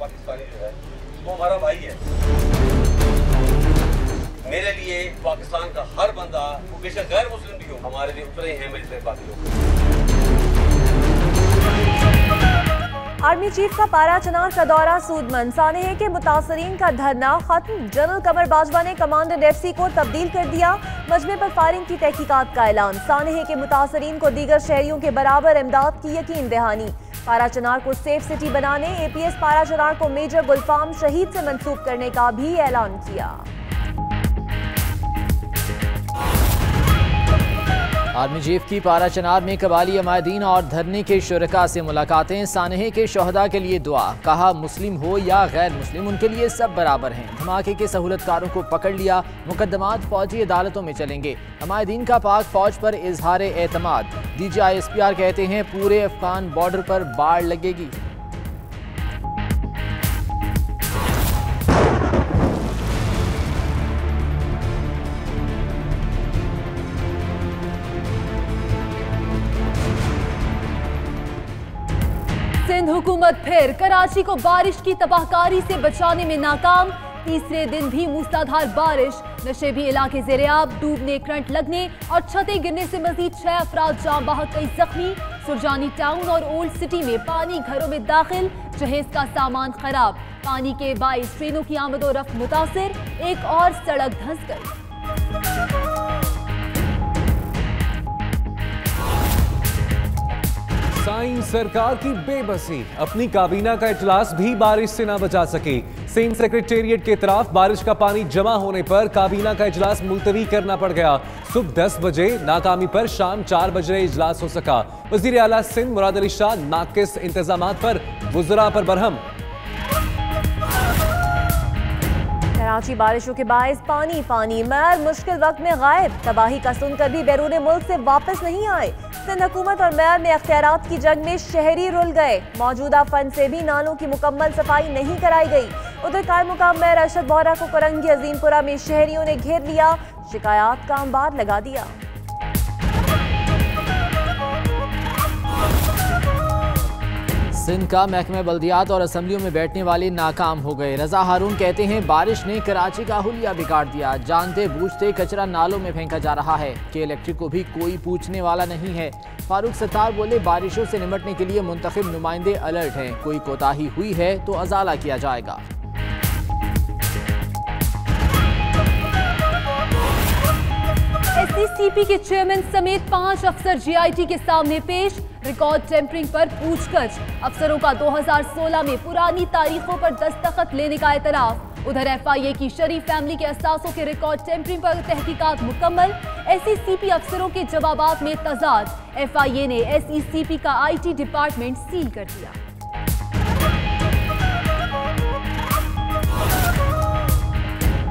पाकिस्तानी जो है वो हमारा भाई है। मेरे लिए पाकिस्तान का हर बंदा, वो बेशक गैर मुस्लिम भी हो, हमारे लिए उतने ही हैं मेरे लिए बाकी लोग। आर्मी चीफ का पारा चनार का दौरा सूदमंद, सानेह के मुतासरीन का धरना खत्म। जनरल कमर बाजवा ने कमांडेंट FC को तब्दील कर दिया। मजमे पर फायरिंग की तहकीकात का ऐलान। सानेह के मुतासरीन को दीगर शहरियों के बराबर इमदाद की यकीन दहानी। पारा चनार को सेफ सिटी बनाने APS पारा चनार को मेजर गुलफाम शहीद से मंसूब करने का भी ऐलान किया। आर्मी चीफ की पारा चनार में कबाली अमायदीन और धरने के शुरका से मुलाकातें। सानेह के शोहदा के लिए दुआ, कहा मुस्लिम हो या गैर मुस्लिम उनके लिए सब बराबर हैं। धमाके के सहूलतकारों को पकड़ लिया, मुकदमात फौजी अदालतों में चलेंगे। अमायदीन का पाक फौज पर इजहार एतमाद। DGI SPR कहते हैं पूरे अफगान बॉर्डर पर बाढ़ लगेगी। सिंध हुकूमत फिर कराची को बारिश की तबाहकारी से बचाने में नाकाम। तीसरे दिन भी मूसलाधार बारिश, नशेबी इलाके ज़ेरे-आब, डूबने, करंट लगने और छतें गिरने से मजीद 6 अफराद जाँ बहक, कई जख्मी। सुरजानी टाउन और ओल्ड सिटी में पानी घरों में दाखिल, जहेज का सामान खराब। पानी के बाइस ट्रेनों की आमदोरफ्त मुतासिर, एक और सड़क धंस गई। साइन सरकार की बेबसी, अपनी काबीना का इजलास भी बारिश से ना बचा सकी। सेम सेक्रेटेरिएट के तरफ बारिश का पानी जमा होने पर काबीना का इजलास मुलतवी करना पड़ गया। सुबह 10 बजे नाकामी पर शाम 4 बजे इजलास हो सका। वजीर आला सिंध मुराद अली शाह नाकिस इंतजामात पर वुज़रा पर बरहम। कराची बारिशों के बायस पानी पानी, मेयर मुश्किल वक्त में गायब। तबाही का सुनकर भी बैरून मुल्क से वापस नहीं आए। सिंध हुकूमत और मेयर में अख्तियारात की जंग में शहरी रुल गए। मौजूदा फंड से भी नालों की मुकम्मल सफाई नहीं कराई गई। उधर कायम मुकाम मेयर अरशद बोहरा को करंगी अजीमपुरा में शहरियों ने घेर लिया, शिकायत का अंबार लगा दिया। सिंध का महकमे बल्दियात और असम्बलियों में बैठने वाले नाकाम हो गए। रजा हारून कहते हैं बारिश ने कराची का हुलिया बिगाड़ दिया। जानते बूझते कचरा नालों में फेंका जा रहा है कि इलेक्ट्रिक को भी कोई पूछने वाला नहीं है। फारूक सत्तार बोले बारिशों से निपटने के लिए मुंतखब नुमाइंदे अलर्ट हैं, कोई कोताही हुई है तो अजाला किया जाएगा। SCCP के चेयरमैन समेत 5 अफसर GIT के सामने पेश। रिकॉर्ड टेम्परिंग पर पूछताछ। अफसरों का 2016 में पुरानी तारीखों पर दस्तखत लेने का एतराफ। उधर FIA की शरीफ फैमिली के असासों के रिकॉर्ड टेम्परिंग पर तहकीकात मुकम्मल। SCCP अफसरों के जवाबात में तजाद। FIA ने SCCP का IT डिपार्टमेंट सील कर दिया।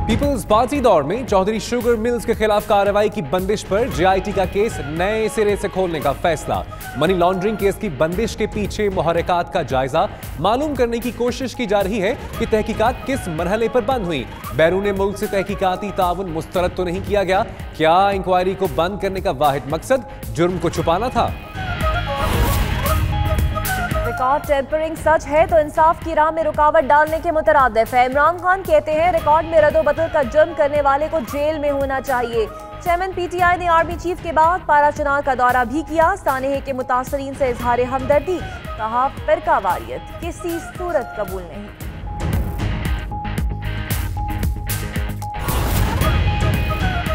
पीपल्स पार्टी दौर में चौधरी शुगर मिल्स के खिलाफ कार्रवाई की बंदिश पर GIT का केस नए सिरे से खोलने का फैसला। मनी लॉन्ड्रिंग केस की बंदिश के पीछे मुहर्रिकात का जायजा। मालूम करने की कोशिश की जा रही है कि तहकीकात किस मरहले पर बंद हुई। बैरून मुल्क से तहकीकाती ताउन मुस्तरद तो नहीं किया गया। क्या इंक्वायरी को बंद करने का वाहिद मकसद जुर्म को छुपाना था? रिकॉर्ड टेम्परिंग सच है तो इंसाफ की राह में रुकावट डालने के मुतरादिफ है। इमरान खान कहते हैं रिकॉर्ड में रद्दोबदल का जुर्म करने वाले को जेल में होना चाहिए। चेयरमैन PTI ने आर्मी चीफ के बाद पारा चनार का दौरा भी किया। सानेह के मुतासरीन से इजहार हमदर्दी, कहा फिरकावारियत किसी सूरत कबूल नहीं।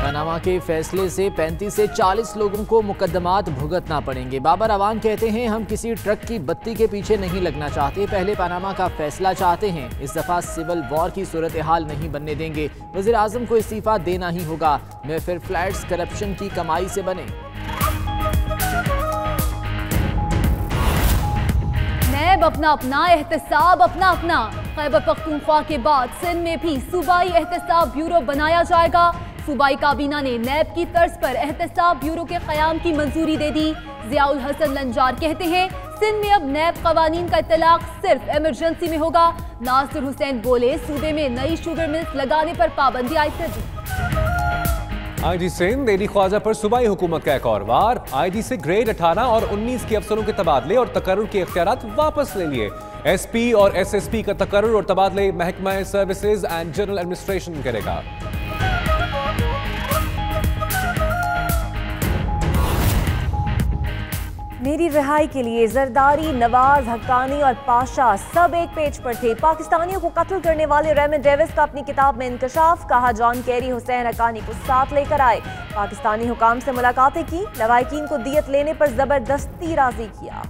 पनामा के फैसले से 35 से 40 लोगों को मुकदमात भुगतना पड़ेंगे। बाबर अवान कहते हैं हम किसी ट्रक की बत्ती के पीछे नहीं लगना चाहते, पहले पनामा का फैसला चाहते हैं। इस दफा सिविल वॉर की सूरत हाल नहीं बनने देंगे। वज़ीर आज़म को इस्तीफा देना ही होगा। मैं फिर फ्लैट्स करप्शन की कमाई से बने। नैब अपना अपना, एहतसाब अपना अपना। खैबर पख्तूनख्वा के बाद सिंध में भी सूबाई एहतसाब ब्यूरो बनाया जाएगा। सूबाई काबीना ने नैब की तर्ज पर एहतसाब ब्यूरो के क़याम की मंजूरी दे दी। ज़ियाउल हसन लंजार कहते हैं सिंध में अब नैब कवानीन का इतलाक सिर्फ इमरजेंसी में होगा। नासिर हुसैन बोले सूबे में नई शुगर मिल्स लगाने पर पाबंदी आयद कर दी। IG सिंध एडी ख्वाजा पर सूबाई हुकूमत का एक और वार। IG से ग्रेड 18 और 19 के अफसरों के तबादले और तकर्रुर के इख्तियारात वापस ले लिए। SP और SSP का तकर्रुर और तबादले महकमा सर्विसेज एंड जनरल एडमिनिस्ट्रेशन करेगा। मेरी रिहाई के लिए जरदारी, नवाज, हक्कानी और पाशा सब एक पेज पर थे। पाकिस्तानियों को कत्ल करने वाले रेमंड डेविस का अपनी किताब में इंकशाफ, कहा जॉन केरी हुसैन हक्कानी को साथ लेकर आए। पाकिस्तानी हुकाम से मुलाकातें की, लवाहिकीन को दियत लेने पर जबरदस्ती राजी किया।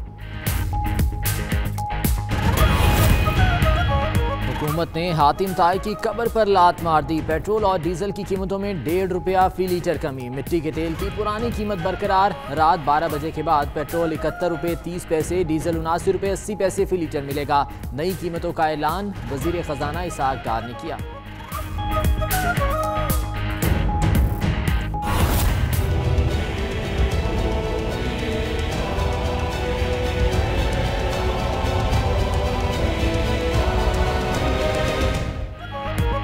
हुकूमत ने हातिम ताई की कब्र पर लात मार दी। पेट्रोल और डीजल की कीमतों में ₹1.5 फी लीटर कमी। मिट्टी के तेल की पुरानी कीमत बरकरार। रात 12 बजे के बाद पेट्रोल ₹71.30, डीजल ₹79.80 फी लीटर मिलेगा। नई कीमतों का ऐलान वजीर खजाना इसहाक डार ने किया।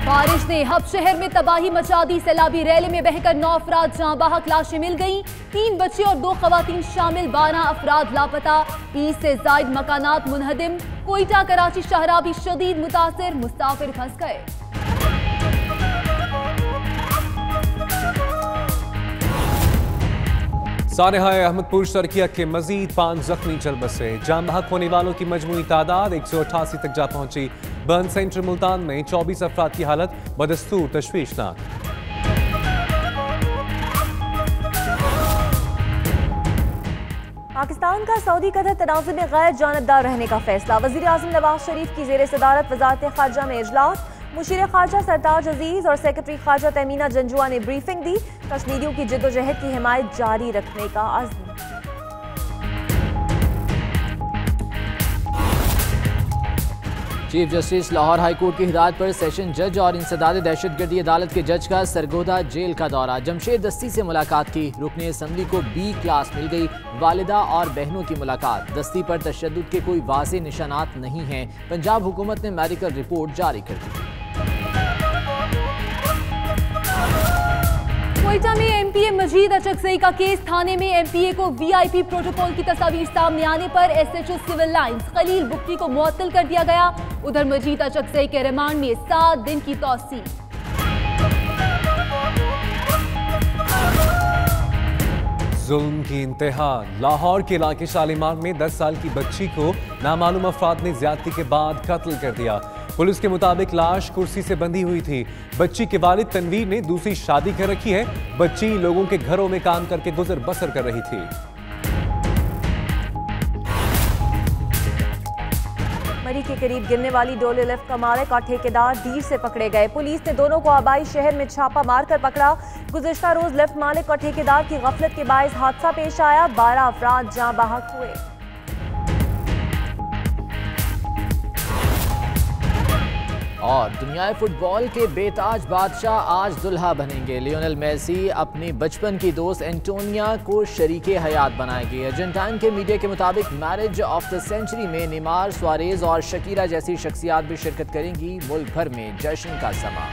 बारिश ने हब शहर में तबाही मचा दी। सैलाबी रैली में बहकर 9 अफराद जहां बहक लाशें मिल गईं। 3 बच्चे और 2 खवातीन शामिल, 12 अफराद लापता। 20 से जायद मकानात मुनहदिम। कोयटा कराची शाहराह भी शदीद मुतासिर, मुसाफिर फंस गए। सानेहा अहमदपुर शर्किया के मजीद 5 जख्मी चल बसे। जाम बहक होने वालों की मजमूई तादाद 188 तक जा पहुंची। बर्न सेंटर मुल्तान में 24 अफराद की हालत बदस्तूर तशवीशनाक। पाकिस्तान का सऊदी कतर तनाज़ुर में गैर जानबदार रहने का फैसला। वज़ीर आज़म नवाज शरीफ की ज़ेर सदारत वज़ारत ख़ारजा में इजलास। मुशीर ख़ारजा सरताज अजीज और सेक्रेटरी ख़ारजा तमीना जंजुआ ने ब्रीफिंग दी। कश्मीरियों की जिद्दोजहद की हिमायत जारी रखने का अज़्म। Chief justice Lahore high court की हिदायत पर सेशन जज और इंसदाद दहशतगर्दी अदालत के जज का सरगोदा जेल का दौरा। जमशेद दस्ती से मुलाकात की। रुकने असम्बली को B क्लास मिल गई। वालिदा और बहनों की मुलाकात। दस्ती पर तशद्दुद के कोई वाज़ेह निशानात नहीं हैं। पंजाब हुकूमत ने मेडिकल रिपोर्ट जारी कर दी। कोयटा में MPA मजीद अचकजई का केस। थाने में MPA को VIP प्रोटोकॉल की तस्वीर सामने आने पर SHO सिविल लाइंस खलील बुक्की को मुअत्तल कर दिया गया। उधर मजीद अचकजई के रिमांड में 7 दिन की तौसीह। जुल्म की इंतहा। लाहौर के इलाके शालीमार में 10 साल की बच्ची को नामालूम अफराद ने ज्यादती के बाद कत्ल कर दिया। पुलिस के मुताबिक लाश कुर्सी से बंधी हुई थी। बच्ची के वालिद तनवीर ने दूसरी शादी कर रखी है। बच्ची लोगों के घरों में काम करके गुजर बसर कर रही थी। मरी के करीब गिरने वाली डोले लिफ्ट का मालिक और ठेकेदार दीर से पकड़े गए। पुलिस ने दोनों को आबाई शहर में छापा मारकर पकड़ा। गुज़िश्ता रोज लिफ्ट मालिक और ठेकेदार की गफलत के बायस हादसा पेश आया। 12 अफराद जाँ बहक हुए। और दुनिया फुटबॉल के बेताज बादशाह आज दुल्हा बनेंगे। लियोनेल मेसी अपनी बचपन की दोस्त एंटोनिया को शरीके हयात बनाएगी। अर्जेंटाइन के मीडिया के मुताबिक मैरिज ऑफ द सेंचुरी में नेमार, सुआरेज और शकीरा जैसी शख्सियात भी शिरकत करेंगी। मुल्क भर में जश्न का समा।